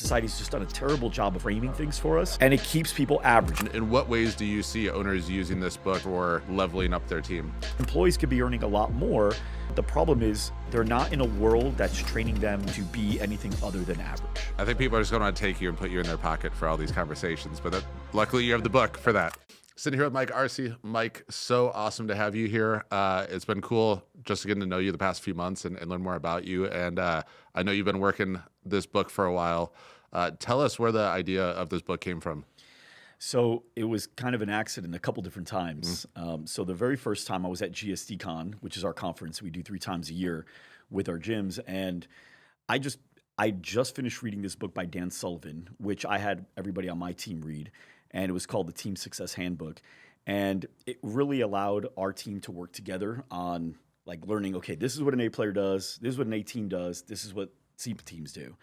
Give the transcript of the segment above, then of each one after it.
society's just done a terrible job of framing things for us, and it keeps people average. In what ways do you see owners using this book for leveling up their team? Employees could be earning a lot more. The problem is they're not in a world that's training them to be anything other than average. I think people are just going to take you and put you in their pocket for all these conversations, but luckily you have the book for that. Sitting here with Mike Arce. Mike, so awesome to have you here. It's been cool just getting to know you the past few months and learn more about you. And I know you've been working this book for a while. Tell us where the idea of this book came from. So it was kind of an accident a couple different times. So the very first time I was at GSDCon, which is our conference we do 3 times a year with our gyms. And I just finished reading this book by Dan Sullivan, which I had everybody on my team read. And it was called the Team Success Handbook. And it really allowed our team to work together on like learning, okay, this is what an A player does. This is what an A team does. This is what C teams do.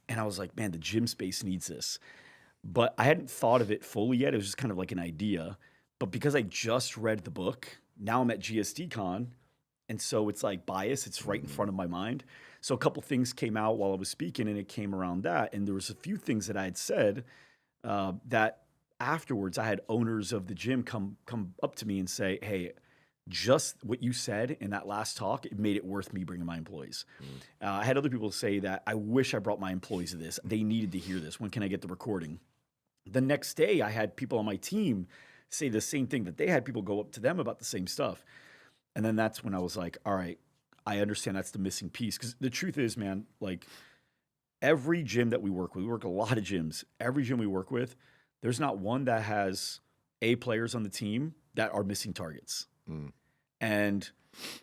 And I was like, man, the gym space needs this. But I hadn't thought of it fully yet. It was just kind of like an idea. But because I just read the book, now I'm at GSDCon. And so it's like bias. It's right in front of my mind. So a couple things came out while I was speaking, and it came around that. And there was a few things that I had said that afterwards I had owners of the gym come up to me and say, hey, just what you said in that last talk, it made it worth me bringing my employees. I had other people say that I wish I brought my employees to this. They needed to hear this. When can I get the recording? The next day I had people on my team say the same thing, that they had people go up to them about the same stuff. And then that's when I was like, all right, I understand that's the missing piece. Because the truth is, man, like every gym that we work with, we work a lot of gyms. Every gym we work with, there's not one that has A players on the team that are missing targets. And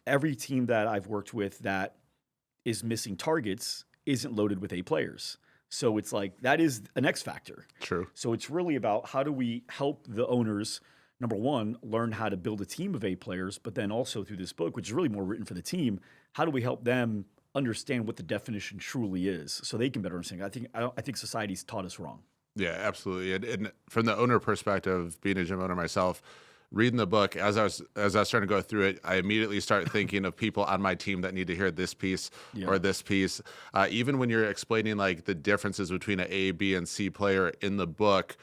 every team that I've worked with that is missing targets isn't loaded with A players. So it's like, that is an X factor. True. So it's really about how do we help the owners, number one, learn how to build a team of A players, but then also through this book, which is really more written for the team, how do we help them understand what the definition truly is so they can better understand? I think society's taught us wrong. Yeah, absolutely. And from the owner perspective, being a gym owner myself, reading the book, as I was starting to go through it, I immediately start thinking of people on my team that need to hear this piece or this piece. Even when you're explaining like the differences between an A, B, and C player in the book,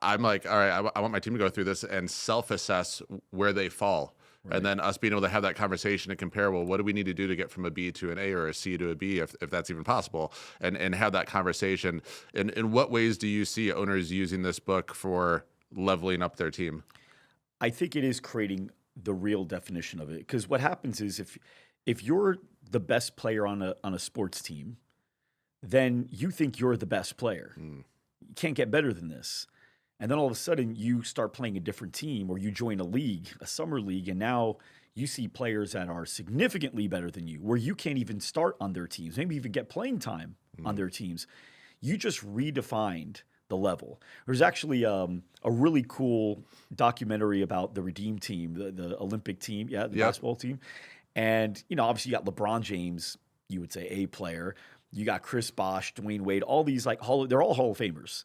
I'm like, all right, I want my team to go through this and self-assess where they fall. Right. And then us being able to have that conversation and compare, well, what do we need to do to get from a B to an A or a C to a B, if that's even possible, and have that conversation. In what ways do you see owners using this book for leveling up their team? I think it is creating the real definition of it. Because what happens is if you're the best player on a sports team, then you think you're the best player. You can't get better than this. And then all of a sudden you start playing a different team, or you join a league, a summer league, and now you see players that are significantly better than you, where you can't even start on their teams, maybe even get playing time on their teams. You just redefined the level. There's actually a really cool documentary about the Redeem team, the Olympic team, the basketball team. And, obviously you got LeBron James, you would say A player. You got Chris Bosh, Dwayne Wade, all these they're all Hall of Famers.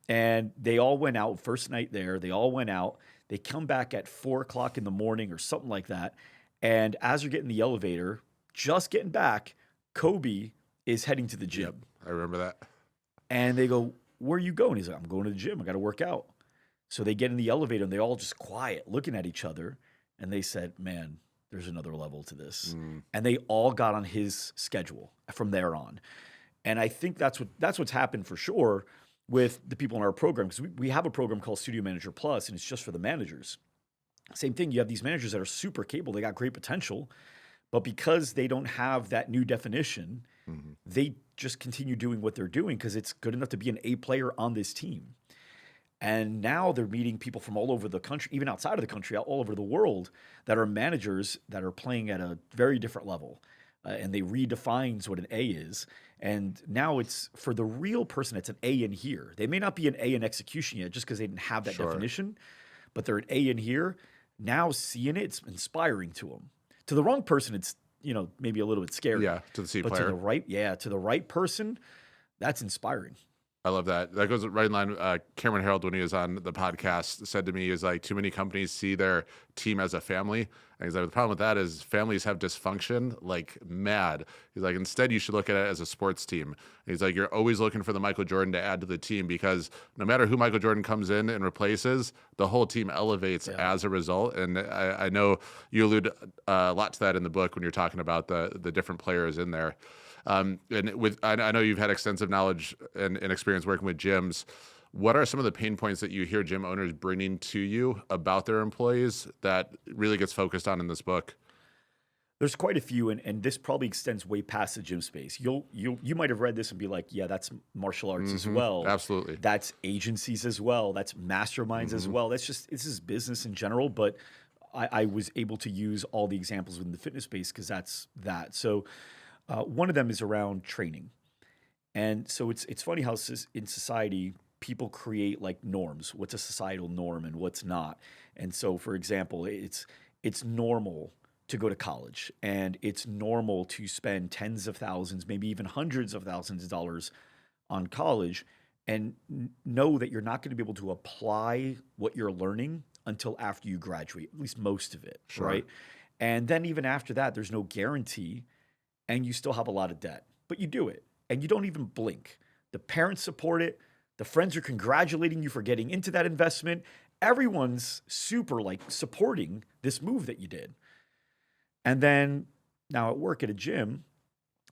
And they all went out first night there. They all went out. They come back at 4:00 in the morning or something like that. And as you're getting the elevator, just getting back, Kobe is heading to the gym. Yep, I remember that. And they go, where are you going? He's like, I'm going to the gym. I got to work out. So they get in the elevator and they all just quiet, looking at each other. And they said, man, there's another level to this. And they all got on his schedule from there on. And I think that's what's happened for sure with the people in our program. Because we have a program called Studio Manager Plus, and it's just for the managers. Same thing. You have these managers that are super capable. They got great potential. But because they don't have that new definition, they just continue doing what they're doing because it's good enough to be an A player on this team. And now they're meeting people from all over the country, even outside of the country, all over the world, that are managers that are playing at a very different level. And they redefines what an A is. And now it's for the real person, it's an A in here. They may not be an A in execution yet just because they didn't have that definition, but they're an A in here. Now seeing it's inspiring to them. To the wrong person, it's maybe a little bit scary. Yeah, to the C player. But to the right person, that's inspiring. I love that. That goes right in line. Cameron Harold, when he was on the podcast, said to me, "Is like too many companies see their team as a family." And he's like, "The problem with that is families have dysfunction like mad." He's like, "Instead, you should look at it as a sports team." And he's like, "You're always looking for the Michael Jordan to add to the team because no matter who Michael Jordan comes in and replaces, the whole team elevates as a result." And I know you allude a lot to that in the book when you're talking about the different players in there. And I know you've had extensive knowledge and experience working with gyms. What are some of the pain points that you hear gym owners bringing to you about their employees that really gets focused on in this book? There's quite a few, and this probably extends way past the gym space. You might have read this and be like, yeah, that's martial arts as well. Absolutely. That's agencies as well. That's masterminds as well. This is business in general, but I was able to use all the examples within the fitness space because that's that. So one of them is around training. And so it's funny how in society, people create like norms. What's a societal norm and what's not? And so, for example, it's normal to go to college, and it's normal to spend tens of thousands, maybe even hundreds of thousands of dollars on college, and know that you're not going to be able to apply what you're learning until after you graduate, at least most of it, right? And then even after that, there's no guarantee, and you still have a lot of debt, but you do it, and you don't even blink. The parents support it. The friends are congratulating you for getting into that investment. Everyone's super like supporting this move that you did. And then now at work at a gym,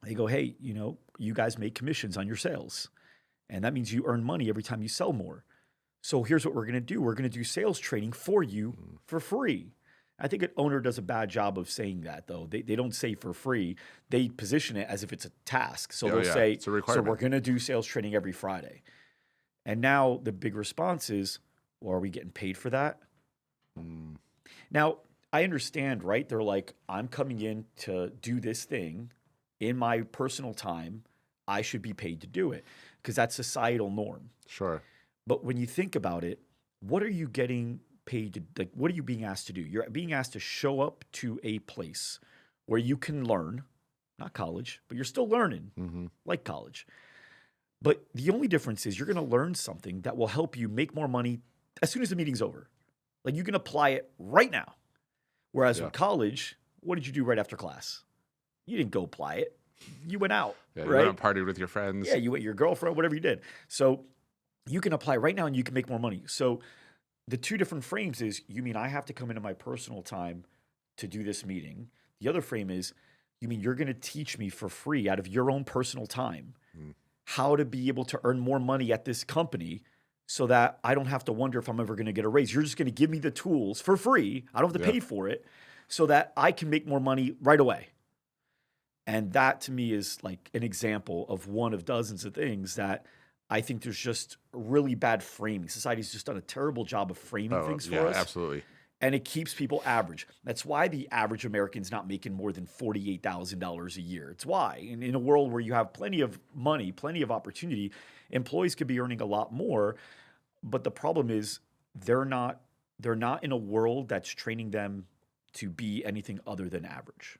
they go, hey, you guys make commissions on your sales. And that means you earn money every time you sell more. So here's what we're going to do. We're going to do sales training for you for free. I think an owner does a bad job of saying that, though. They don't say for free. They position it as if it's a task. So they'll say, it's a requirement. So we're going to do sales training every Friday. And now the big response is, well, are we getting paid for that? Now, I understand, right? They're like, I'm coming in to do this thing in my personal time. I should be paid to do it because that's societal norm. Sure. But when you think about it, what are you getting paid to, like, what are you being asked to do? You're being asked to show up to a place where you can learn, not college, but you're still learning, like college. But the only difference is you're going to learn something that will help you make more money as soon as the meeting's over. Like you can apply it right now. Whereas with college, what did you do right after class? You didn't go apply it. You went out, you right? went out partied with your friends. Yeah, you went with your girlfriend, whatever you did. So you can apply right now and you can make more money. So the two different frames is, you mean I have to come into my personal time to do this meeting. The other frame is, you mean you're going to teach me for free out of your own personal time how to be able to earn more money at this company so that I don't have to wonder if I'm ever going to get a raise. You're just going to give me the tools for free. I don't have to pay for it so that I can make more money right away. And that to me is like an example of one of dozens of things that I think there's just really bad framing. Society's just done a terrible job of framing things for us. Absolutely. And it keeps people average. That's why the average American's not making more than $48,000 a year. It's why. In a world where you have plenty of money, plenty of opportunity, employees could be earning a lot more. But the problem is they're not in a world that's training them to be anything other than average.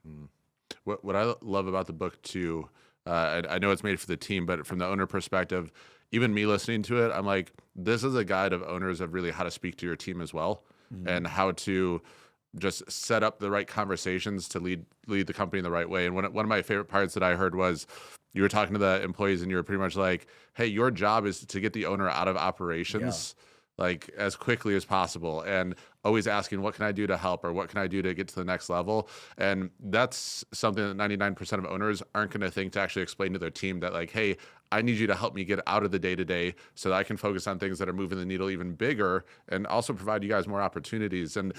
What I love about the book too, I know it's made for the team, but from the owner perspective, even me listening to it, I'm like, this is a guide of owners of really how to speak to your team as well. And how to just set up the right conversations to lead the company in the right way. And one of my favorite parts that I heard was you were talking to the employees and you were pretty much like, hey, your job is to get the owner out of operations like as quickly as possible, and always asking, what can I do to help, or what can I do to get to the next level? And that's something that 99% of owners aren't going to think to actually explain to their team, that like, hey, I need you to help me get out of the day-to-day so that I can focus on things that are moving the needle even bigger and also provide you guys more opportunities. And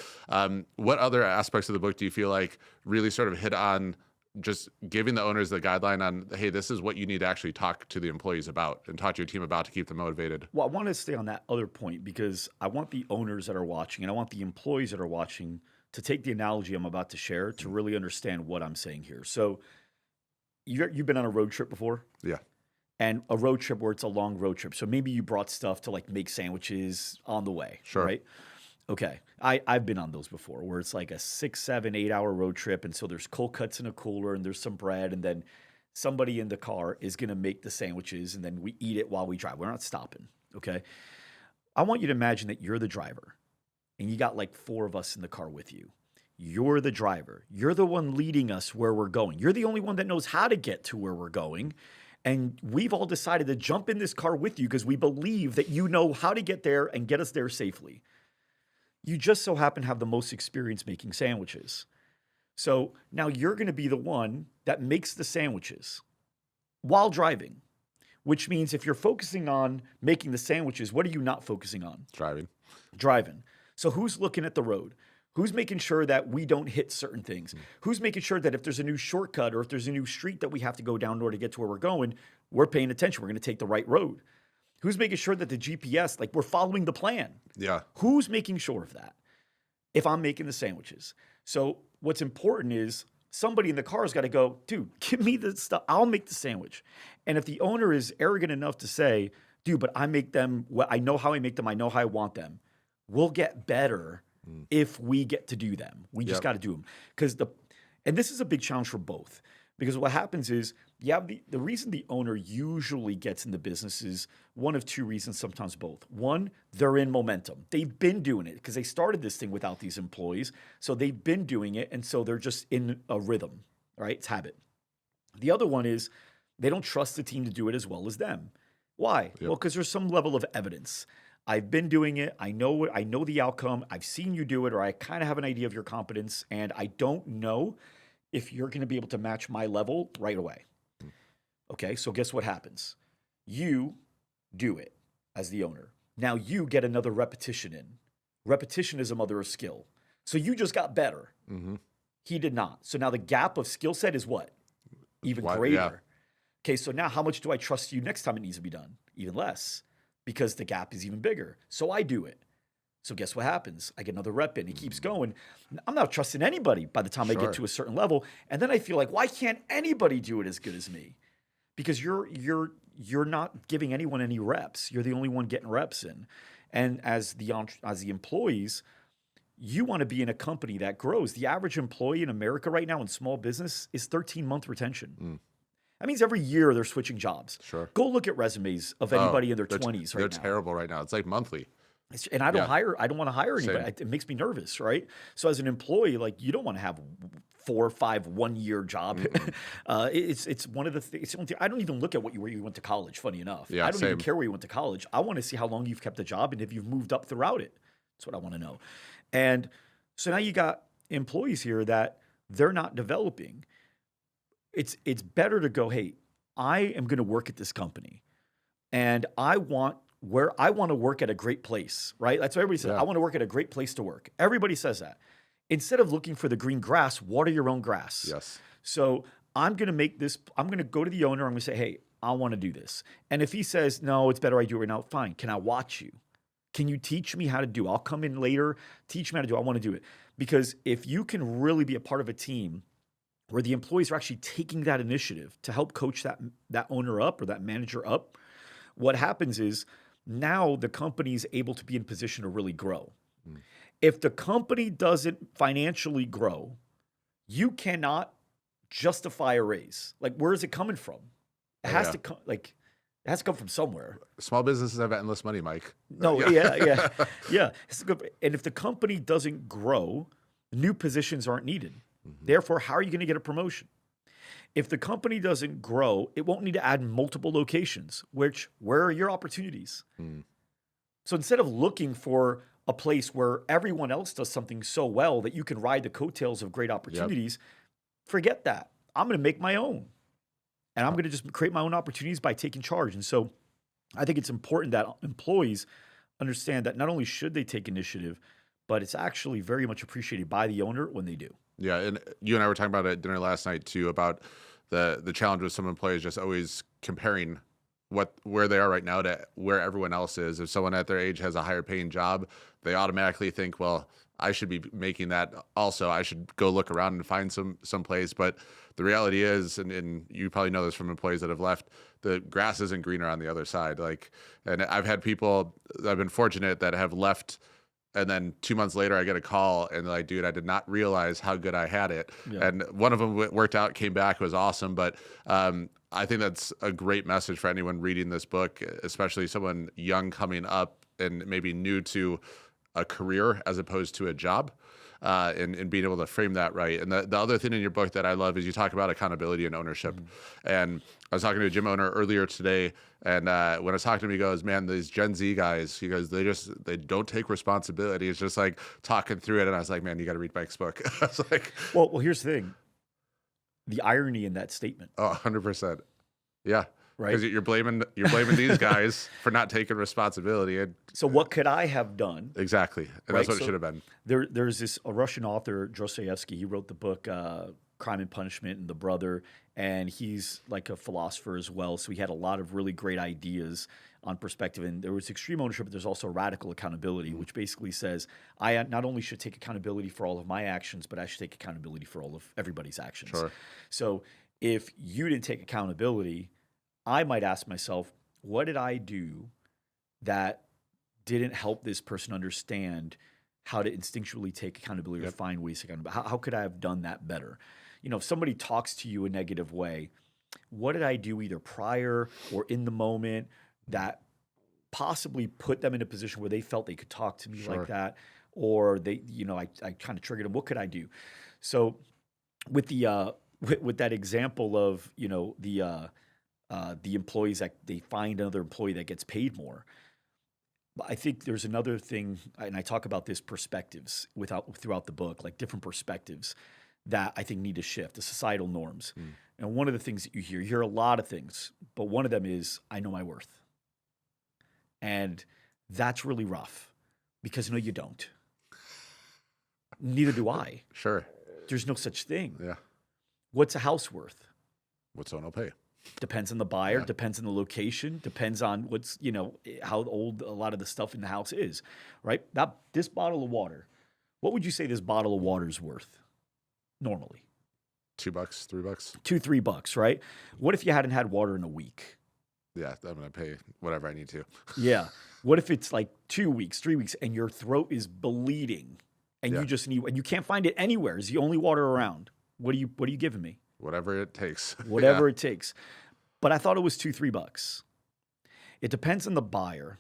what other aspects of the book do you feel like really sort of hit on just giving the owners the guideline on, hey, this is what you need to actually talk to the employees about and talk to your team about to keep them motivated? Well, I want to stay on that other point because I want the owners that are watching and I want the employees that are watching to take the analogy I'm about to share to really understand what I'm saying here. So you've been on a road trip before? Yeah. And a road trip where it's a long road trip. So maybe you brought stuff to like make sandwiches on the way, right? Okay. I've been on those before where it's like a 6, 7, 8 hour road trip. And so there's cold cuts in a cooler and there's some bread. And then somebody in the car is going to make the sandwiches and then we eat it while we drive. We're not stopping. Okay. I want you to imagine that you're the driver and you got like 4 of us in the car with you. You're the driver. You're the one leading us where we're going. You're the only one that knows how to get to where we're going. And we've all decided to jump in this car with you because we believe that you know how to get there and get us there safely. You just so happen to have the most experience making sandwiches. So now you're going to be the one that makes the sandwiches while driving, which means if you're focusing on making the sandwiches, what are you not focusing on? Driving. So who's looking at the road? Who's making sure that we don't hit certain things? Who's making sure that if there's a new shortcut or if there's a new street that we have to go down in order to get to where we're going, we're paying attention. We're going to take the right road. Who's making sure that the GPS, like we're following the plan? Yeah. Who's making sure of that? If I'm making the sandwiches. So what's important is somebody in the car has got to go, dude, give me the stuff. I'll make the sandwich. And if the owner is arrogant enough to say, dude, but I make them, well, I know how I make them. I know how I want them. We'll get better if we get to do them. We just got to do them. And this is a big challenge for both. Because what happens is you have the reason the owner usually gets in the business is one of 2 reasons, sometimes both. One, they're in momentum. They've been doing it because they started this thing without these employees. So they've been doing it. And so they're just in a rhythm, right? It's habit. The other one is they don't trust the team to do it as well as them. Why? Well, because there's some level of evidence. I've been doing it. I know the outcome. I've seen you do it, or I kind of have an idea of your competence. And I don't know if you're going to be able to match my level right away. Okay, so guess what happens? You do it as the owner. Now you get another repetition in. Repetition is a mother of skill. So you just got better. He did not. So now the gap of skill set is what? Even greater. Yeah. Okay, so now how much do I trust you next time it needs to be done? Even less, because the gap is even bigger. So I do it. So guess what happens? I get another rep in. It keeps going. I'm not trusting anybody by the time I get to a certain level. And then I feel like, why can't anybody do it as good as me? Because you're not giving anyone any reps. You're the only one getting reps in. And as the employees, you want to be in a company that grows. The average employee in America right now in small business is 13-month retention. That means every year they're switching jobs. Go look at resumes of anybody in their 20s right now. They're terrible right now. It's like monthly. And I don't want to hire anybody. It makes me nervous, right? So as an employee, like you don't want to have 4 or 5 one-year job. It's one of the things. I don't even look at where you went to college. Funny enough, I don't even care where you went to college. I want to see how long you've kept the job and if you've moved up throughout it. That's what I want to know. And so now you got employees here that they're not developing. It's better to go, hey, I am going to work at this company, and I want to work at a great place, right? That's what everybody says. I want to work at a great place to work. Everybody says that. Instead of looking for the green grass, water your own grass. Yes. So I'm going to go to the owner. I'm going to say, hey, I want to do this. And if he says, no, it's better I do it right now, fine. Can I watch you? Can you teach me how to do it? I'll come in later, teach me how to do it. I want to do it. Because if you can really be a part of a team where the employees are actually taking that initiative to help coach that owner up or that manager up, what happens is now the company is able to be in position to really grow. If the company doesn't financially grow, you cannot justify a raise. Like, where is it coming from? It has to come. Like, it has to come from somewhere. Small businesses have endless money, Mike. No, yeah. It's good. And if the company doesn't grow, new positions aren't needed. Therefore, how are you going to get a promotion? If the company doesn't grow, it won't need to add multiple locations, where are your opportunities? So instead of looking for a place where everyone else does something so well that you can ride the coattails of great opportunities, forget that. I'm going to make my own. And I'm going to just create my own opportunities by taking charge. And so I think it's important that employees understand that not only should they take initiative, but it's actually very much appreciated by the owner when they do. Yeah, and you and I were talking about it at dinner last night too, about the challenge with some employees just always comparing where they are right now to where everyone else is. If someone at their age has a higher paying job, they automatically think, well, I should be making that also. I should go look around and find some place. But the reality is, and you probably know this from employees that have left, the grass isn't greener on the other side. And I've had people, I've been fortunate that have left And then 2 months later, I get a call and they're like, dude, I did not realize how good I had it. Yeah. And one of them worked out, came back, was awesome. But I think that's a great message for anyone reading this book, especially someone young coming up and maybe new to a career as opposed to a job. And being able to frame that right. And the other thing in your book that I love is you talk about accountability and ownership. And I was talking to a gym owner earlier today, and when I was talking to him, he goes, man, these Gen Z guys, he goes, they don't take responsibility. It's just like talking through it. And I was like, man, you got to read Mike's book. I was like, well, here's the thing. The irony in that statement. Oh, 100%. Yeah. Right. Because you're blaming these guys for not taking responsibility. And so what could I have done? Exactly. And Right, that's what so it should have been. There's this a Russian author, Dostoevsky. He wrote the book Crime and Punishment and The Brother, and he's like a philosopher as well. So he had a lot of really great ideas on perspective. And there was extreme ownership, but there's also radical accountability, which basically says I not only should take accountability for all of my actions, but I should take accountability for all of everybody's actions. Sure. So if you didn't take accountability, I might ask myself, what did I do that didn't help this person understand how to instinctually take accountability or find ways to accountability? How could I have done that better? You know, if somebody talks to you a negative way, what did I do either prior or in the moment that possibly put them in a position where they felt they could talk to me like that, or they, you know, I kind of triggered them. What could I do? So with the with that example of, you know, the employees that they find another employee that gets paid more. I think there's another thing, and I talk about this perspectives throughout the book, like different perspectives that I think need to shift, the societal norms. And one of the things that you hear a lot of things, but one of them is, I know my worth. And that's really rough because no, you don't. Neither do I. Sure. There's no such thing. Yeah. What's a house worth? What someone will pay. Depends on the buyer, depends on the location, depends on what's, you know, how old a lot of the stuff in the house is, right? This bottle of water, what would you say this bottle of water is worth normally? $2, $3. $2-3, right? What if you hadn't had water in a week? Yeah, I'm going to pay whatever I need to. Yeah. What if it's like 2 weeks, 3 weeks, and your throat is bleeding and you just need, and you can't find it anywhere? It's the only water around. What are you giving me? Whatever it takes. Whatever it takes. But I thought it was $2-3. It depends on the buyer,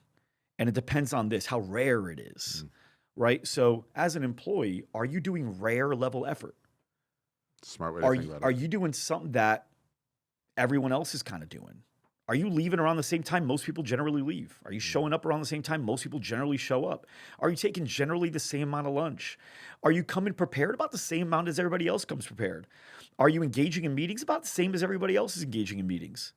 and it depends on this, how rare it is, right? So as an employee, are you doing rare level effort? Smart way to think about it. Are you doing something that everyone else is kind of doing? Are you leaving around the same time most people generally leave? Are you showing up around the same time most people generally show up? Are you taking generally the same amount of lunch? Are you coming prepared about the same amount as everybody else comes prepared? Are you engaging in meetings about the same as everybody else is engaging in meetings?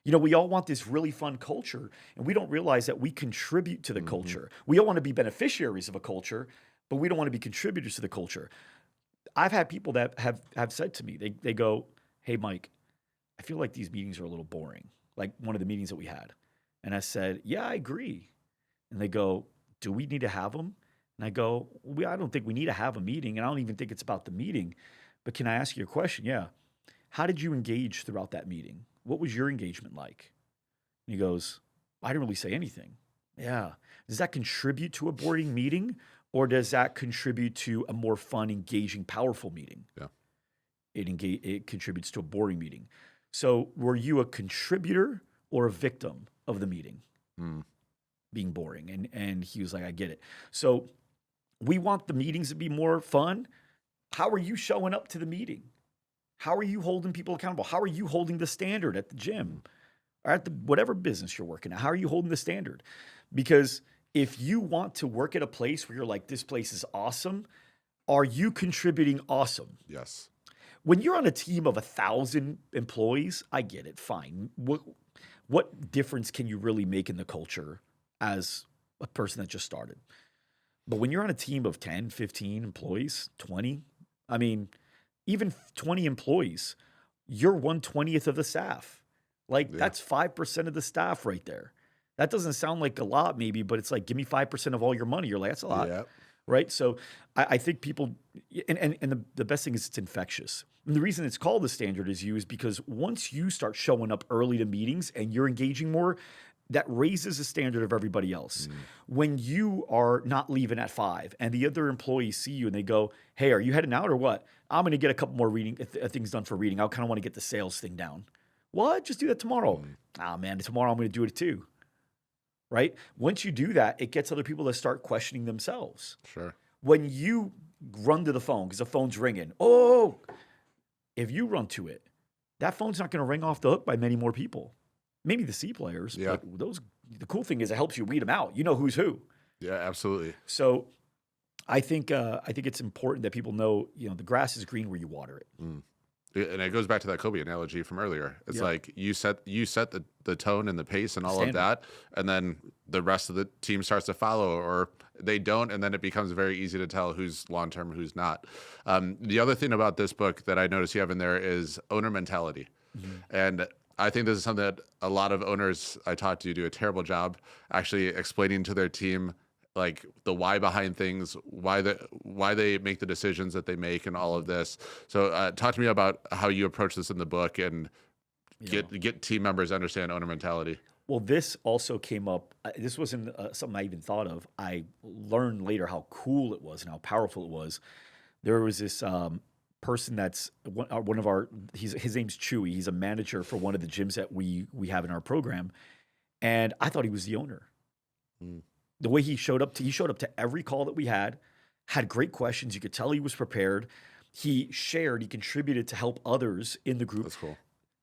You know, we all want this really fun culture, and we don't realize that we contribute to the culture. We all want to be beneficiaries of a culture, but we don't want to be contributors to the culture. I've had people that have said to me, they go, hey, Mike, I feel like these meetings are a little boring. Like one of the meetings that we had. And I said, yeah, I agree. And they go, do we need to have them? And I go, I don't think we need to have a meeting. And I don't even think it's about the meeting. But can I ask you a question? Yeah. How did you engage throughout that meeting? What was your engagement like? And he goes, I didn't really say anything. Yeah. Does that contribute to a boring meeting? Or does that contribute to a more fun, engaging, powerful meeting? Yeah. It contributes to a boring meeting. So were you a contributor or a victim of the meeting being boring? And he was like, I get it. So we want the meetings to be more fun. How are you showing up to the meeting? How are you holding people accountable? How are you holding the standard at the gym or at the whatever business you're working at? How are you holding the standard? Because if you want to work at a place where you're like, this place is awesome, are you contributing awesome? Yes. When you're on a team of 1,000 employees, I get it, fine. What difference can you really make in the culture as a person that just started? But when you're on a team of 10, 15 employees, 20, I mean, even 20 employees, you're 1/20th of the staff. Like that's 5% of the staff right there. That doesn't sound like a lot maybe, but it's like, give me 5% of all your money. You're like, that's a lot. Yeah. Right? So I think people, and the best thing is it's infectious. And the reason it's called the standard is because once you start showing up early to meetings and you're engaging more, that raises the standard of everybody else. When you are not leaving at 5 and the other employees see you and they go, hey, are you heading out or what? I'm going to get a couple more things done for reading. I kind of want to get the sales thing down. What? Just do that tomorrow. Ah, man, tomorrow I'm going to do it too. Right? Once you do that, it gets other people to start questioning themselves. Sure. When you run to the phone because the phone's ringing, oh, if you run to it, that phone's not going to ring off the hook by many more people. Maybe the C players, but the cool thing is it helps you weed them out. You know who's who. Yeah, absolutely. So I think it's important that people know, the grass is green where you water it. And it goes back to that Kobe analogy from earlier. It's like you set the tone and the pace and all of that, and then the rest of the team starts to follow, or they don't, and then it becomes very easy to tell who's long-term, who's not. The other thing about this book that I noticed you have in there is owner mentality. And I think this is something that a lot of owners I talk to do a terrible job actually explaining to their team, like the why behind things, why they make the decisions that they make, and all of this. So, talk to me about how you approach this in the book and get team members to understand owner mentality. Well, this also came up. This wasn't something I even thought of. I learned later how cool it was and how powerful it was. There was this person that's one of our. His name's Chewy. He's a manager for one of the gyms that we have in our program, and I thought he was the owner. The way he showed up to every call that we had great questions. You could tell he was prepared. He contributed to help others in the group. That's cool.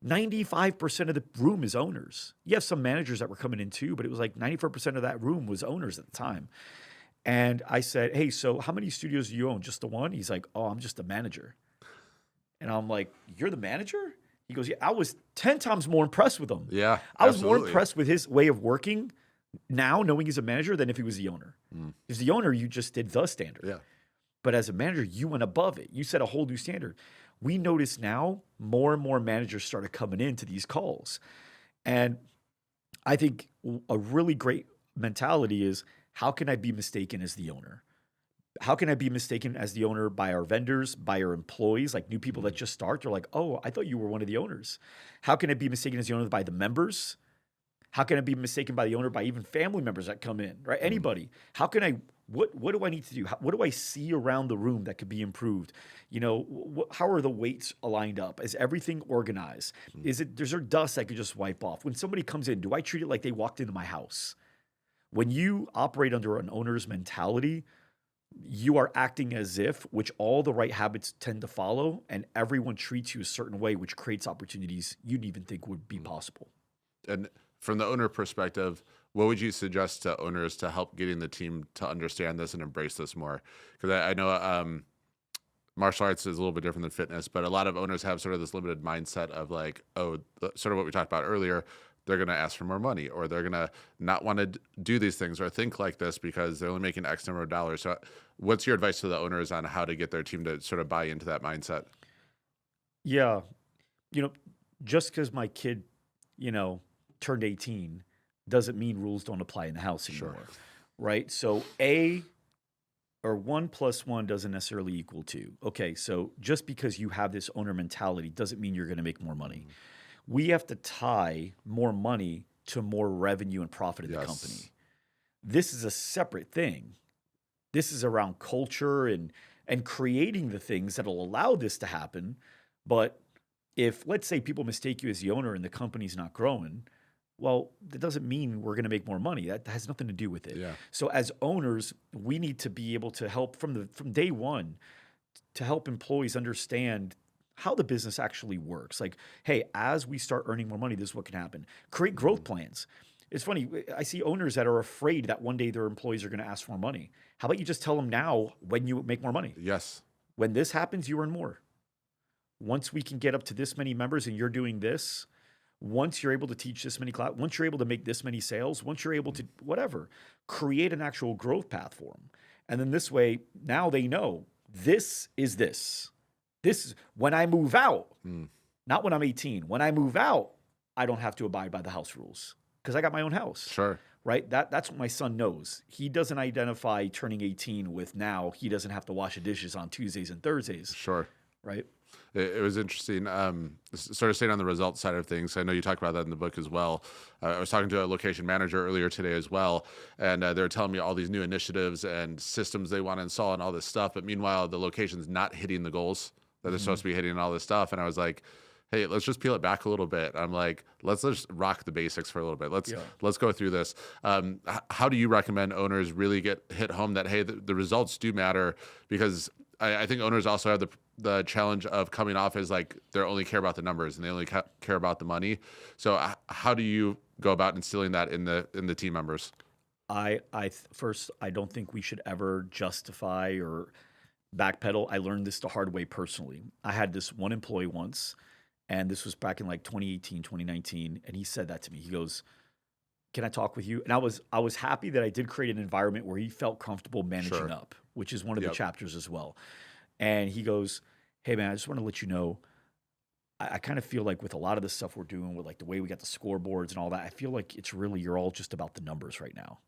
95% of the room is owners. You have some managers that were coming in too, but it was like 94% of that room was owners at the time. And I said, hey, so how many studios do you own? Just the one? He's like, oh, I'm just a manager. And I'm like, you're the manager? He goes, yeah, I was 10 times more impressed with him. Yeah, I was more impressed with his way of working now, knowing he's a manager, than if he was the owner. As the owner, you just did the standard. Yeah. But as a manager, you went above it. You set a whole new standard. We notice now more and more managers started coming into these calls. And I think a really great mentality is, how can I be mistaken as the owner? How can I be mistaken as the owner by our vendors, by our employees, like new people that just start? They're like, oh, I thought you were one of the owners. How can I be mistaken as the owner by the members? How can I be mistaken by the owner by even family members that come in, right? Anybody. How can I, what do I need to do? What do I see around the room that could be improved? How are the weights aligned up? Is everything organized? Is there dust I could just wipe off? When somebody comes in, do I treat it like they walked into my house? When you operate under an owner's mentality, you are acting as if, which all the right habits tend to follow, and everyone treats you a certain way, which creates opportunities you didn't even think would be possible. And from the owner perspective, what would you suggest to owners to help getting the team to understand this and embrace this more? Because I know martial arts is a little bit different than fitness, but a lot of owners have sort of this limited mindset of like, sort of what we talked about earlier, they're going to ask for more money, or they're going to not want to do these things or think like this because they're only making X number of dollars. So what's your advice to the owners on how to get their team to sort of buy into that mindset? Yeah. Just because my kid, turned 18 doesn't mean rules don't apply in the house anymore, right? So 1 + 1 doesn't necessarily equal 2. Okay, so just because you have this owner mentality doesn't mean you're going to make more money. We have to tie more money to more revenue and profit in the company. This is a separate thing. This is around culture and creating the things that will allow this to happen. But if, let's say, people mistake you as the owner and the company's not growing, well, that doesn't mean we're going to make more money. That has nothing to do with it. Yeah. So as owners, we need to be able to help from day one to help employees understand how the business actually works. Like, hey, as we start earning more money, this is what can happen. Create growth plans. It's funny. I see owners that are afraid that one day their employees are going to ask for more money. How about you just tell them now when you make more money? Yes. When this happens, you earn more. Once we can get up to this many members and you're doing this, once you're able to teach this many classes, once you're able to make this many sales, once you're able to whatever, create an actual growth path for them. And then this way, now they know this is this. This is when I move out, not when I'm 18. When I move out, I don't have to abide by the house rules because I got my own house. Sure. Right? That's what my son knows. He doesn't identify turning 18 with now he doesn't have to wash the dishes on Tuesdays and Thursdays. Sure. Right? It was interesting. Sort of staying on the results side of things. I know you talk about that in the book as well. I was talking to a location manager earlier today as well, and they were telling me all these new initiatives and systems they want to install and all this stuff. But meanwhile, the location's not hitting the goals that they're supposed to be hitting and all this stuff. And I was like, hey, let's just peel it back a little bit. I'm like, let's just rock the basics for a little bit. Let's go through this. How do you recommend owners really hit home that, hey, the results do matter? Because I think owners also have the challenge of coming off as like they only care about the numbers and they only care about the money. So how do you go about instilling that in the team members? First, I don't think we should ever justify or backpedal. I learned this the hard way personally. I had this one employee once, and this was back in like 2018, 2019, and he said that to me. He goes, "Can I talk with you?" And I was happy that I did create an environment where he felt comfortable managing up, which is one of the chapters as well. And he goes, "Hey man, I just want to let you know, I kind of feel like with a lot of the stuff we're doing with like the way we got the scoreboards and all that, I feel like it's really, you're all just about the numbers right now."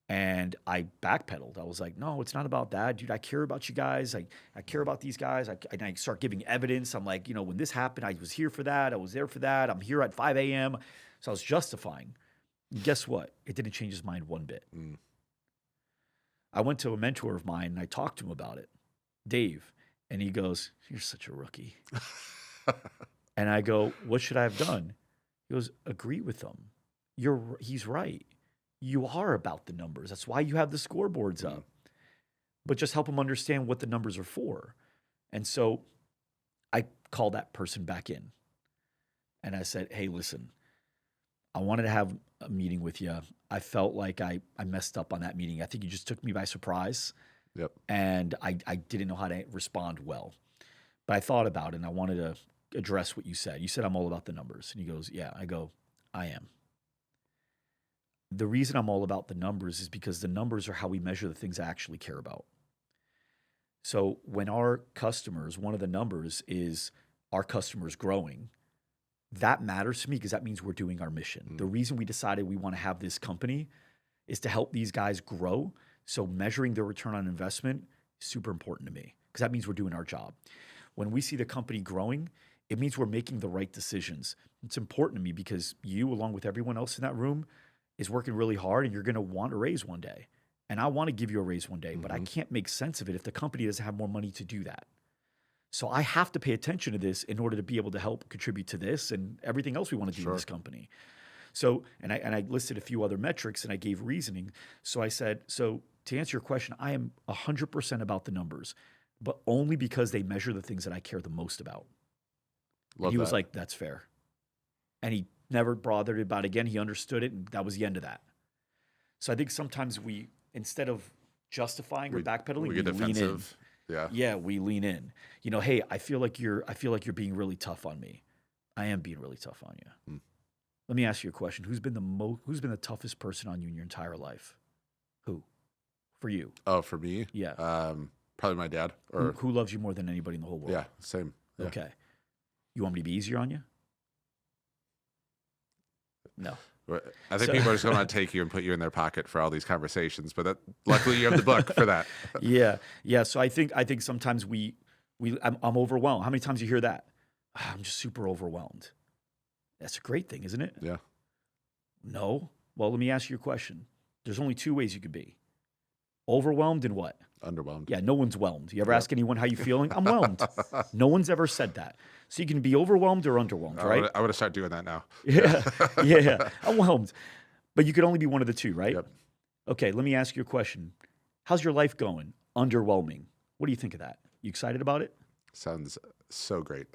And I backpedaled. I was like, "No, it's not about that, dude. I care about you guys. I care about these guys." And I start giving evidence. I'm like, when this happened, I was here for that. I was there for that. I'm here at 5 a.m. So I was justifying. And guess what? It didn't change his mind one bit. I went to a mentor of mine and I talked to him about it, Dave. And he goes, "You're such a rookie." And I go, "What should I have done?" He goes, "Agree with him. He's right. You are about the numbers. That's why you have the scoreboards up. But just help them understand what the numbers are for." And so I called that person back in. And I said, "Hey, listen, I wanted to have a meeting with you. I felt like I messed up on that meeting. I think you just took me by surprise. Yep. And I didn't know how to respond well. But I thought about it, and I wanted to address what you said. You said I'm all about the numbers." And he goes, "Yeah." I go, "I am. The reason I'm all about the numbers is because the numbers are how we measure the things I actually care about. So when our customers, one of the numbers is our customers growing, that matters to me because that means we're doing our mission. The reason we decided we want to have this company is to help these guys grow. So measuring their return on investment is super important to me because that means we're doing our job. When we see the company growing, it means we're making the right decisions. It's important to me because you, along with everyone else in that room, is working really hard and you're going to want a raise one day. And I want to give you a raise one day, but I can't make sense of it if the company doesn't have more money to do that. So I have to pay attention to this in order to be able to help contribute to this and everything else we want to do in this company." So, and I listed a few other metrics and I gave reasoning. So I said, so to answer your question, I am 100% about the numbers, but only because they measure the things that I care the most about. And he was like, "That's fair." And he never bothered about it again. He understood it, and that was the end of that. So I think sometimes we, instead of justifying or backpedaling, we get defensive. Lean in. Yeah, we lean in. "Hey, I feel like you're being really tough on me. I am being really tough on you. Let me ask you a question. Who's been the toughest person on you in your entire life? Who? For you?" Oh, for me? Yeah. Probably my dad. Or who loves you more than anybody in the whole world? Yeah, same. Yeah. Okay. You want me to be easier on you? No. I think people are just going to take you and put you in their pocket for all these conversations, but luckily you have the book for that. Yeah. So I think sometimes I'm overwhelmed. How many times you hear that? "I'm just super overwhelmed." That's a great thing, isn't it? Yeah. No. Well, let me ask you a question. There's only two ways you could be: overwhelmed and what? Underwhelmed. Yeah, no one's whelmed. You ever ask anyone how you feeling? "I'm whelmed." No one's ever said that. So you can be overwhelmed or underwhelmed, right? I would have started doing that now. Yeah. I'm whelmed. But you could only be one of the two, right? Yep. Okay, let me ask you a question. How's your life going? Underwhelming. What do you think of that? You excited about it? Sounds so great.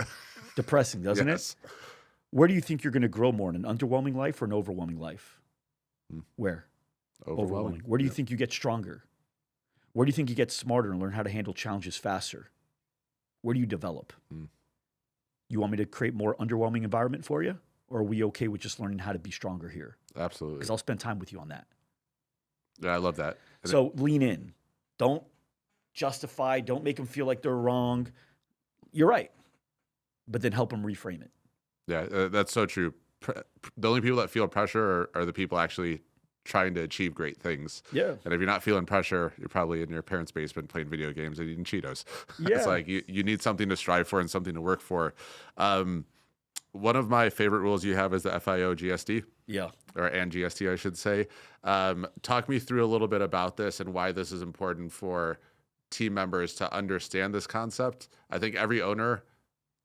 Depressing, doesn't Yes. it? Where do you think you're going to grow more, in an underwhelming life or an overwhelming life? Where? Overwhelming. Where do you think you get stronger? Where do you think you get smarter and learn how to handle challenges faster? Where do you develop? You want me to create more underwhelming environment for you? Or are we okay with just learning how to be stronger here? Absolutely. Because I'll spend time with you on that. Yeah, I love that. So lean in. Don't justify. Don't make them feel like they're wrong. You're right. But then help them reframe it. Yeah, that's so true. The only people that feel pressure are the people actually trying to achieve great things. Yeah. And if you're not feeling pressure, you're probably in your parents' basement playing video games and eating Cheetos. Yeah. It's like you need something to strive for and something to work for. One of my favorite rules you have is the FIO GSD. Yeah. And GST, I should say. Talk me through a little bit about this and why this is important for team members to understand this concept. I think every owner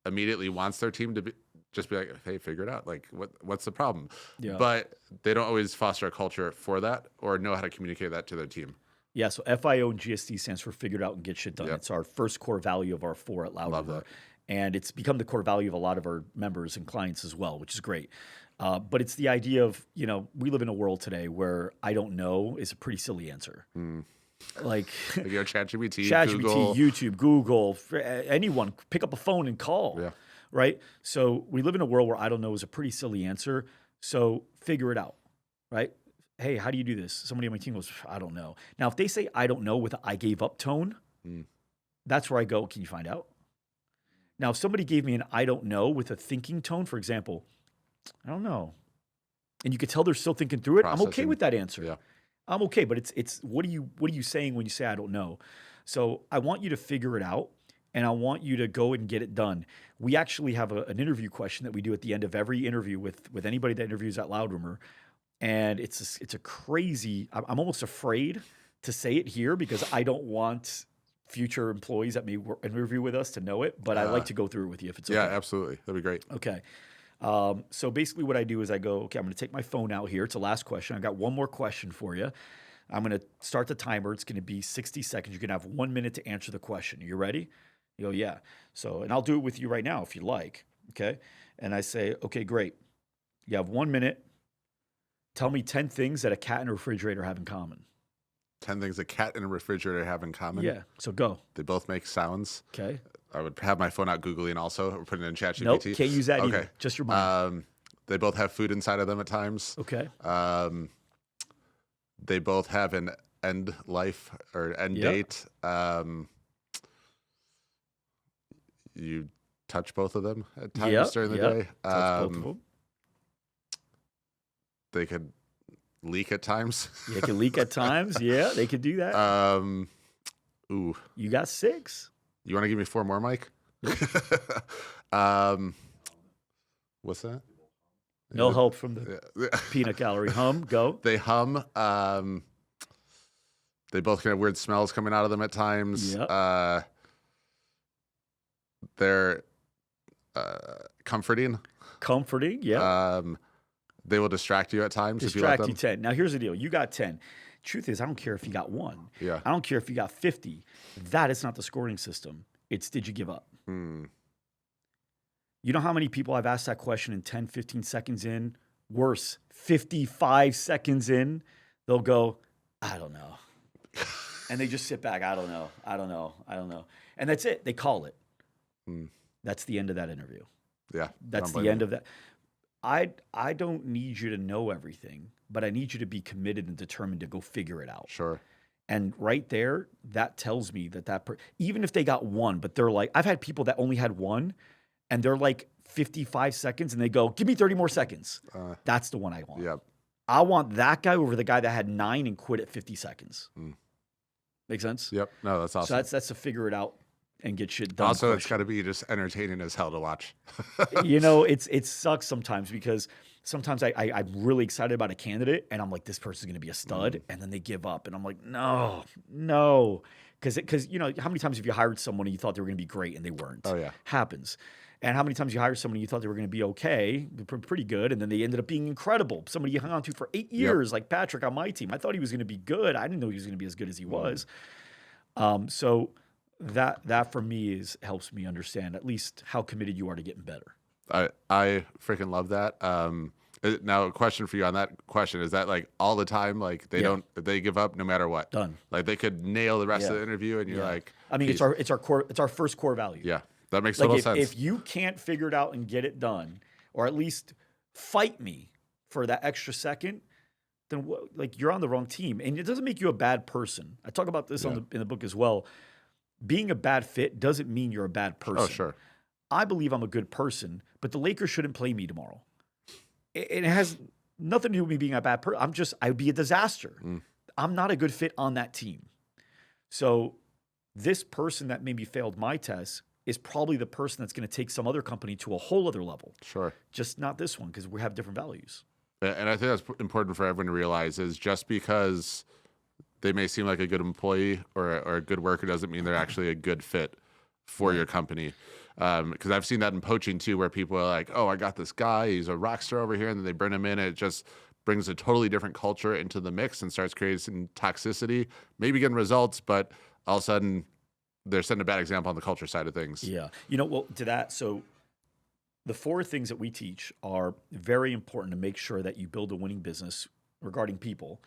immediately wants their team to just be like, hey, figure it out. Like, what's the problem? Yeah. But they don't always foster a culture for that or know how to communicate that to their team. Yeah, so FIO and GSD stands for figure it out and get shit done. Yep. It's our first core value of our 4 at Loud Love River. that. And it's become the core value of a lot of our members and clients as well, which is great. But it's the idea of, we live in a world today where I don't know is a pretty silly answer. Like ChatGPT, Google. YouTube, Google, anyone, pick up a phone and call. Yeah. Right? So we live in a world where I don't know is a pretty silly answer. So figure it out. Right? Hey, how do you do this? Somebody on my team goes, I don't know. Now, if they say I don't know with an I gave up tone, that's where I go, can you find out? Now, if somebody gave me an I don't know with a thinking tone, for example, I don't know, and you could tell they're still thinking through it, I'm okay with that answer. Yeah. I'm okay, but it's what are you saying when you say I don't know? So I want you to figure it out, and I want you to go and get it done. We actually have an interview question that we do at the end of every interview with anybody that interviews at Loud Rumor, and it's a crazy. I'm almost afraid to say it here because I don't want future employees that may interview with us to know it, but I'd like to go through it with you if it's okay. Yeah, absolutely. That'd be great. Okay. So basically what I do is I go, okay, I'm going to take my phone out here. It's the last question. I've got one more question for you. I'm going to start the timer. It's going to be 60 seconds. You're going to have 1 minute to answer the question. Are you ready? You go, yeah. So, and I'll do it with you right now if you like. Okay. And I say, okay, great. You have 1 minute. Tell me 10 things that a cat and a refrigerator have in common. 10 things a cat and a refrigerator have in common. Yeah. So go. They both make sounds. Okay. I would have my phone out Googling also, or putting it in ChatGPT. Nope, can't use that either. Just your mind. They both have food inside of them at times. Okay. They both have an end life or end date. You touch both of them at times during the day. Touch both of them. They could leak at times. They can leak at times. Yeah, they could do that. Ooh. You got 6. You want to give me 4 more, Mike? What's that? No help from the peanut gallery. Hum, go. They hum. They both can have weird smells coming out of them at times. Yep. They're comforting. Comforting, yeah. They will distract you at times. Distract if you you 10. Now, here's the deal. You got 10. Truth is, I don't care if you got 1. Yeah. I don't care if you got 50. That is not the scoring system. It's did you give up? You know how many people I've asked that question in 10, 15 seconds in? Worse, 55 seconds in, they'll go, I don't know. And they just sit back. I don't know. And that's it. They call it. That's the end of that interview. Yeah. That's the end of that. I don't need you to know everything, but I need you to be committed and determined to go figure it out. Sure. And right there, that tells me that even if they got 1, but they're like, I've had people that only had 1 and they're like 55 seconds and they go, give me 30 more seconds. That's the one I want. Yep. I want that guy over the guy that had 9 and quit at 50 seconds. Make sense? Yep. No, that's awesome. So that's to figure it out and get shit done. Also, it's got to be just entertaining as hell to watch. It sucks sometimes because sometimes I'm really excited about a candidate and I'm like, this person's going to be a stud. And then they give up. And I'm like, no. Because how many times have you hired someone and you thought they were going to be great and they weren't? Oh, yeah. Happens. And how many times you hired someone and you thought they were going to be okay, pretty good, and then they ended up being incredible. Somebody you hung on to for 8 years, like Patrick on my team. I thought he was going to be good. I didn't know he was going to be as good as he was. So that for me helps me understand at least how committed you are to getting better. I freaking love that. Now, a question for you on that question, is that like all the time? Like they give up no matter what? Done. Like they could nail the rest of the interview and you're like, I mean, it's our first core value. Yeah. That makes total sense. If you can't figure it out and get it done, or at least fight me for that extra second, then you're on the wrong team. And it doesn't make you a bad person. I talk about this in the book as well. Being a bad fit doesn't mean you're a bad person. Oh, sure. I believe I'm a good person, but the Lakers shouldn't play me tomorrow. It has Nothing to do with me being a bad person. I would be a disaster. Mm. I'm not a good fit on that team. So this person that maybe failed my test is probably the person that's going to take some other company to a whole other level. Sure. Just not this one, because we have different values. And I think that's important for everyone to realize is just because they may seem like a good employee or a good worker doesn't mean they're actually a good fit for your company. Because I've seen that in poaching too, where people are like, oh, I got this guy, he's a rock star over here, and then they bring him in, and it just brings a totally different culture into the mix and starts creating toxicity, maybe getting results, but all of a sudden they're setting a bad example on the culture side of things. Yeah. Well, to that, so the 4 things that we teach are very important to make sure that you build a winning business regarding people.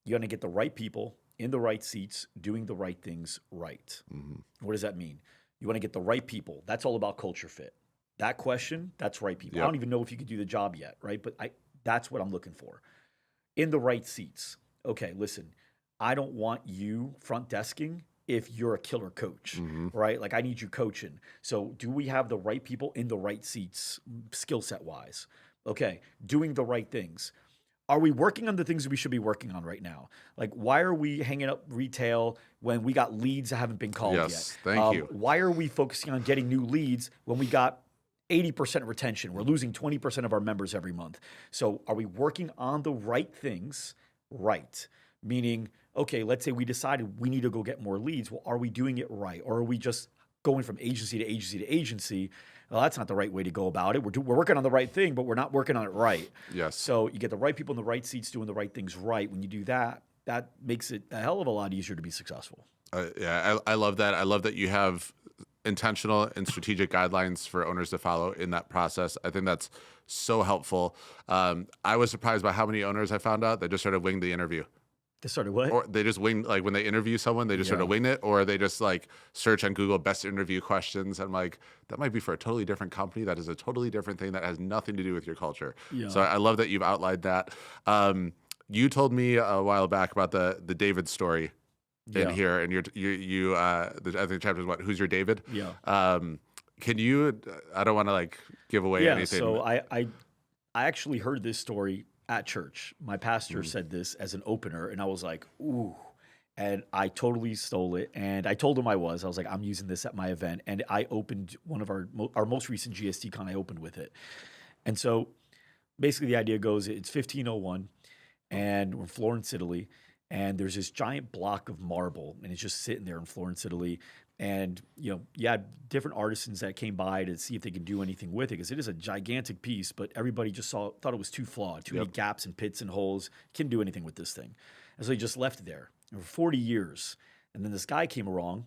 You got to get the right people in the right seats, doing the right things right. Mm-hmm. What does that mean? You want to get the right people. That's all about culture fit. That question, that's right people. Yep. I don't even know if you could do the job yet, right? But that's what I'm looking for. In the right seats. Okay, listen, I don't want you front desking if you're a killer coach, right? Like I need you coaching. So do we have the right people in the right seats, skill set wise? Okay, doing the right things. Are we working on the things we should be working on right now? Like, why are we hanging up retail when we got leads that haven't been called Yes, yet? thank you. Why are we focusing on getting new leads when we got 80% retention? We're losing 20% of our members every month. So are we working on the right things right? Meaning, okay, let's say we decided we need to go get more leads. Well, are we doing it right? Or are we just going from agency to agency to agency? Well, that's not the right way to go about it. We're working on the right thing, but we're not working on it right. Yes. So you get the right people in the right seats doing the right things right. When you do that, that makes it a hell of a lot easier to be successful. Yeah, I love that. I love that you have intentional and strategic guidelines for owners to follow in that process. I think that's so helpful. I was surprised by how many owners I found out that just sort of winged the interview. They started what? Or they just wing, like when they interview someone, they just sort of wing it, or they just like search on Google best interview questions. I'm like, that might be for a totally different company. That is a totally different thing that has nothing to do with your culture. Yeah. So I love that you've outlined that. You told me a while back about the David story in here, and I think the chapter is what? Who's your David? Yeah. Can you? I don't want to like give away anything. So I actually heard this story at church. My pastor said this as an opener, and I was like, ooh. And I totally stole it. And I told him I was like, I'm using this at my event. And I opened one of our most recent GST con, I opened with it. And so basically the idea goes, it's 1501, and we're in Florence, Italy. And there's this giant block of marble, and it's just sitting there in Florence, Italy. And, you had different artisans that came by to see if they could do anything with it, because it is a gigantic piece, but everybody just thought it was too flawed, too many gaps and pits and holes. Couldn't do anything with this thing. And so he just left it there for 40 years. And then this guy came along,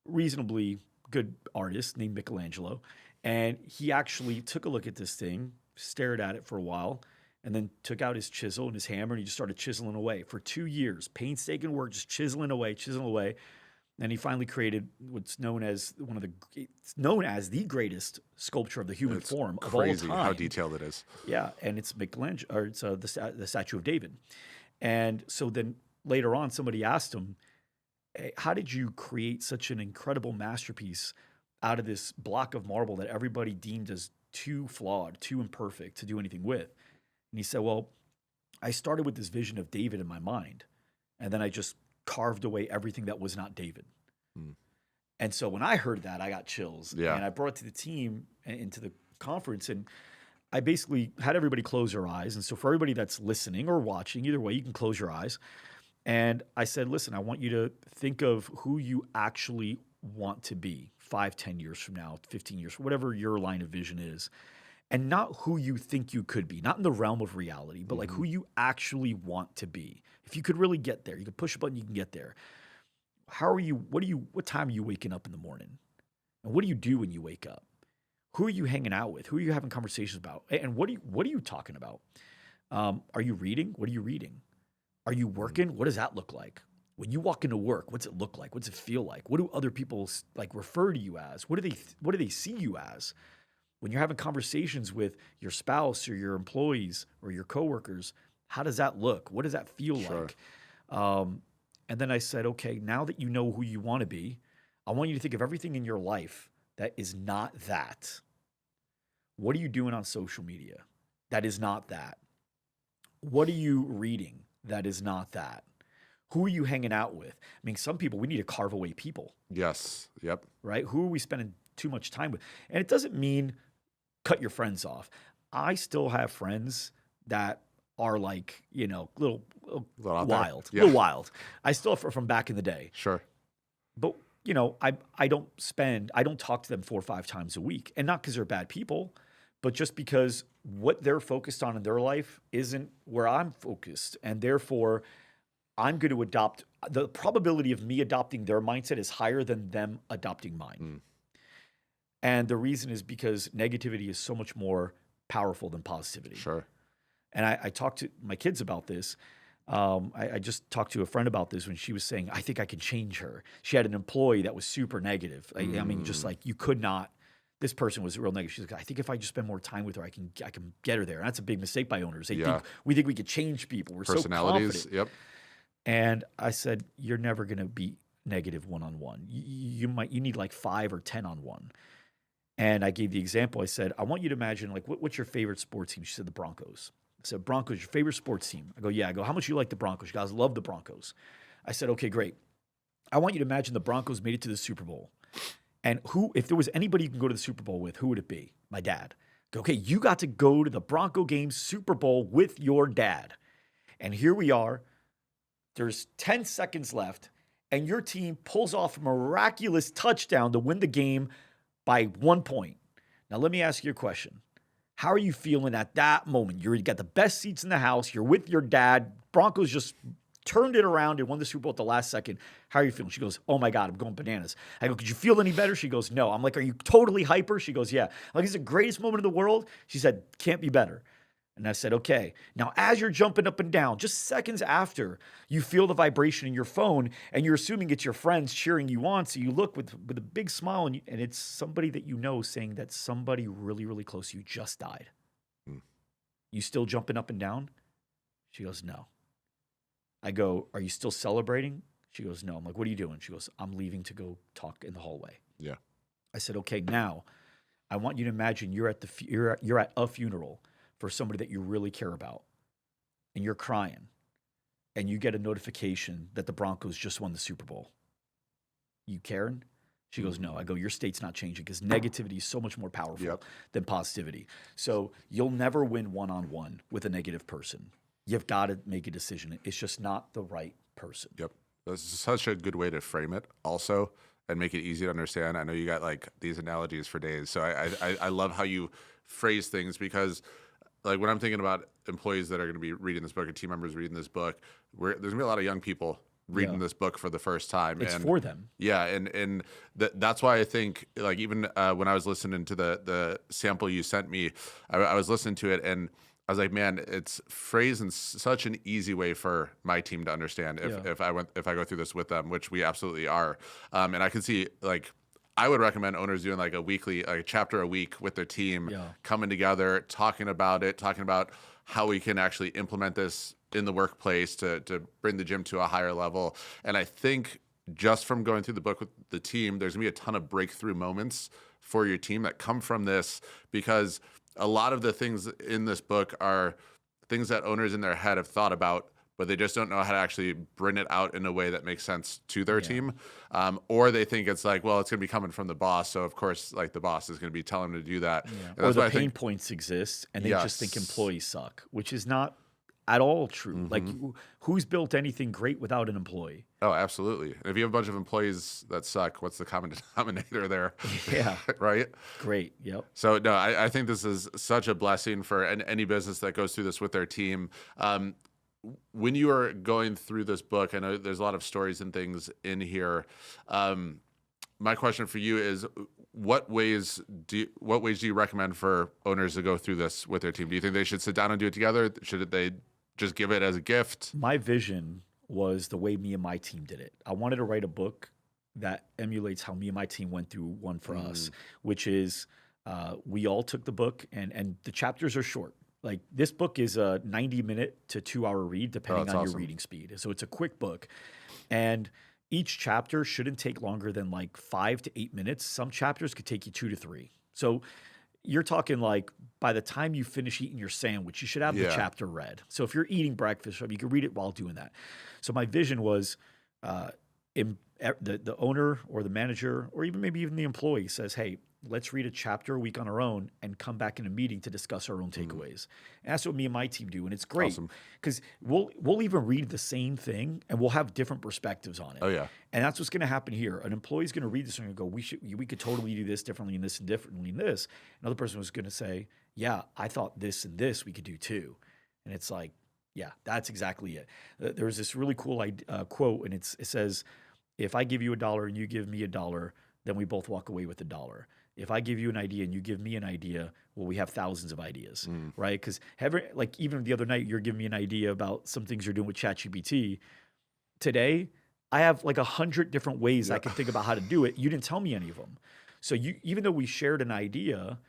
reasonably good artist named Michelangelo. And he actually took a look at this thing, stared at it for a while, and then took out his chisel and his hammer, and he just started chiseling away for 2 years. Painstaking work, just chiseling away. And he finally created what's known as the greatest sculpture of the human form of all time. Crazy how detailed it is. Yeah, and it's Michelangelo, or it's the statue of David. And so then later on, somebody asked him, hey, how did you create such an incredible masterpiece out of this block of marble that everybody deemed as too flawed, too imperfect to do anything with? And he said, well, I started with this vision of David in my mind, and then I just carved away everything that was not David. And so when I heard that, I got chills. Yeah. And I brought it to the team into the conference, and I basically had everybody close their eyes. And so for everybody that's listening or watching, either way, you can close your eyes. And I said, listen, I want you to think of who you actually want to be 5, 10 years from now, 15 years, whatever your line of vision is. And not who you think you could be, not in the realm of reality, but like who you actually want to be. If you could really get there, you could push a button, you can get there. What time are you waking up in the morning? And what do you do when you wake up? Who are you hanging out with? Who are you having conversations about? And what are you talking about? Are you reading? What are you reading? Are you working? What does that look like? When you walk into work, what's it look like? What's it feel like? What do other people like refer to you as? What do they see you as? When you're having conversations with your spouse or your employees or your coworkers, how does that look? What does that feel like? And then I said, okay, now that you know who you want to be, I want you to think of everything in your life that is not that. What are you doing on social media that is not that? What are you reading that is not that? Who are you hanging out with? I mean, some people, we need to carve away people. Yes. Yep. Right? Who are we spending too much time with? And it doesn't mean cut your friends off. I still have friends that are like, little wild, yeah. little wild. I still have from back in the day. Sure. But, I don't talk to them 4 or 5 times a week. And not because they're bad people, but just because what they're focused on in their life isn't where I'm focused. And therefore, I'm going to adopt, the probability of me adopting their mindset is higher than them adopting mine. And the reason is because negativity is so much more powerful than positivity. Sure. And I talked to my kids about this. I just talked to a friend about this when she was saying, I think I can change her. She had an employee that was super negative. I mean, just like you could not, this person was real negative. She's like, I think if I just spend more time with her, I can get her there. And that's a big mistake by owners. They think we could change people. We're so confident. Yep. And I said, you're never going to be negative one-on-one. You need like 5 or 10 on one. And I gave the example. I said, I want you to imagine, like, what's your favorite sports team? She said, the Broncos. I said, Broncos, your favorite sports team? I go, yeah. I go, how much do you like the Broncos? She goes, I love the Broncos. I said, okay, great. I want you to imagine the Broncos made it to the Super Bowl. And if there was anybody you can go to the Super Bowl with, who would it be? My dad. I go, okay, you got to go to the Bronco game Super Bowl with your dad. And here we are. There's 10 seconds left, and your team pulls off a miraculous touchdown to win the game by 1 point. Now, let me ask you a question. How are you feeling at that moment? You got the best seats in the house. You're with your dad. Broncos just turned it around and won the Super Bowl at the last second. How are you feeling? She goes, oh, my God, I'm going bananas. I go, could you feel any better? She goes, no. I'm like, are you totally hyper? She goes, yeah. I'm like, it's the greatest moment in the world. She said, can't be better. And I said, okay. Now, as you're jumping up and down, just seconds after, you feel the vibration in your phone, and you're assuming it's your friends cheering you on. So you look with a big smile, and it's somebody that you know saying that somebody really, really close to you just died. You still jumping up and down? She goes, no. I go, are you still celebrating? She goes, no. I'm like, what are you doing? She goes, I'm leaving to go talk in the hallway. Yeah. I said, okay, now I want you to imagine you're at a funeral for somebody that you really care about, and you're crying, and you get a notification that the Broncos just won the Super Bowl. You caring? She goes, no. I go, your state's not changing because negativity is so much more powerful than positivity. So you'll never win one-on-one with a negative person. You've got to make a decision. It's just not the right person. Yep. This is such a good way to frame it also and make it easy to understand. I know you got like these analogies for days. So I love how you phrase things, because like when I'm thinking about employees that are going to be reading this book or team members reading this book, there's going to be a lot of young people reading this book for the first time. It's for them. Yeah. And that's why I think, like, even when I was listening to the sample you sent me, I was listening to it and I was like, man, it's phrased in such an easy way for my team to understand if I go through this with them, which we absolutely are. And I can see, like, I would recommend owners doing like a chapter a week with their team, coming together, talking about how we can actually implement this in the workplace to bring the gym to a higher level. And I think just from going through the book with the team, there's gonna be a ton of breakthrough moments for your team that come from this, because a lot of the things in this book are things that owners in their head have thought about, but they just don't know how to actually bring it out in a way that makes sense to their team. Or they think it's like, well, it's going to be coming from the boss. So, of course, like the boss is going to be telling them to do that. Or the pain points exist, and they just think employees suck, which is not at all true. Like, who's built anything great without an employee? Oh, absolutely. And if you have a bunch of employees that suck, what's the common denominator there? Yeah. Right? Great. Yep. So, no, I think this is such a blessing for any business that goes through this with their team. When you are going through this book, I know there's a lot of stories and things in here. My question for you is, what ways do you recommend for owners to go through this with their team? Do you think they should sit down and do it together? Should they just give it as a gift? My vision was the way me and my team did it. I wanted to write a book that emulates how me and my team went through One for Us, which is we all took the book, and the chapters are short. Like, this book is a 90-minute to 2-hour read, depending on your reading speed. So it's a quick book. And each chapter shouldn't take longer than like 5 to 8 minutes. Some chapters could take you 2 to 3. So you're talking like by the time you finish eating your sandwich, you should have the chapter read. So if you're eating breakfast, you can read it while doing that. So my vision was the owner or the manager or maybe even the employee says, hey, let's read a chapter a week on our own and come back in a meeting to discuss our own takeaways. And that's what me and my team do. And it's great because we'll even read the same thing and we'll have different perspectives on it. Oh, yeah. And that's what's going to happen here. An employee's going to read this and go, we could totally do this differently and this and differently and this. Another person was going to say, yeah, I thought this and this we could do too. And it's like, yeah, that's exactly it. There's this really cool quote, and it says, if I give you $1 and you give me $1, then we both walk away with $1. If I give you an idea and you give me an idea, well, we have thousands of ideas, right? Because like even the other night, you're giving me an idea about some things you're doing with ChatGPT. Today, I have like 100 different ways I can think about how to do it. You didn't tell me any of them. So even though we shared an idea,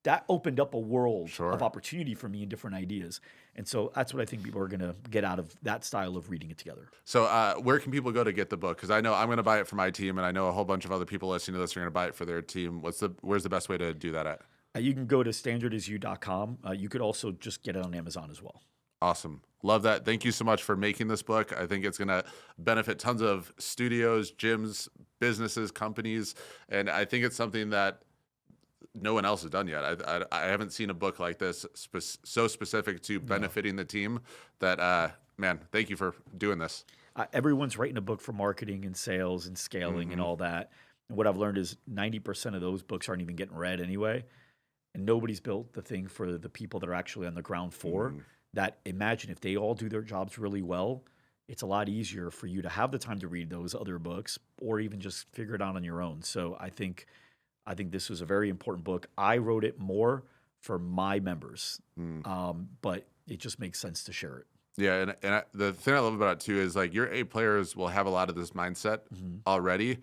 that opened up a world of opportunity for me and different ideas. And so that's what I think people are going to get out of that style of reading it together. So where can people go to get the book? Because I know I'm going to buy it for my team, and I know a whole bunch of other people listening to this are going to buy it for their team. Where's the best way to do that at? You can go to standardisyou.com. You could also just get it on Amazon as well. Awesome. Love that. Thank you so much for making this book. I think it's going to benefit tons of studios, gyms, businesses, companies. And I think it's something that no one else has done yet. I haven't seen a book like this so specific to benefiting the team that, man, thank you for doing this. Everyone's writing a book for marketing and sales and scaling and all that. And what I've learned is 90% of those books aren't even getting read anyway. And nobody's built the thing for the people that are actually on the ground floor. That imagine if they all do their jobs really well, it's a lot easier for you to have the time to read those other books or even just figure it out on your own. So I think this was a very important book. I wrote it more for my members, but it just makes sense to share it. Yeah, and the thing I love about it too is like your A players will have a lot of this mindset already,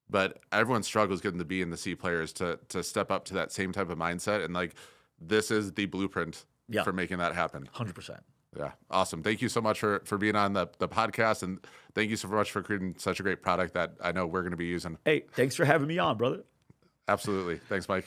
but everyone struggles getting the B and the C players to step up to that same type of mindset. And like this is the blueprint for making that happen. 100%. Yeah, awesome. Thank you so much for being on the podcast, and thank you so much for creating such a great product that I know we're going to be using. Hey, thanks for having me on, brother. Absolutely. Thanks, Mike.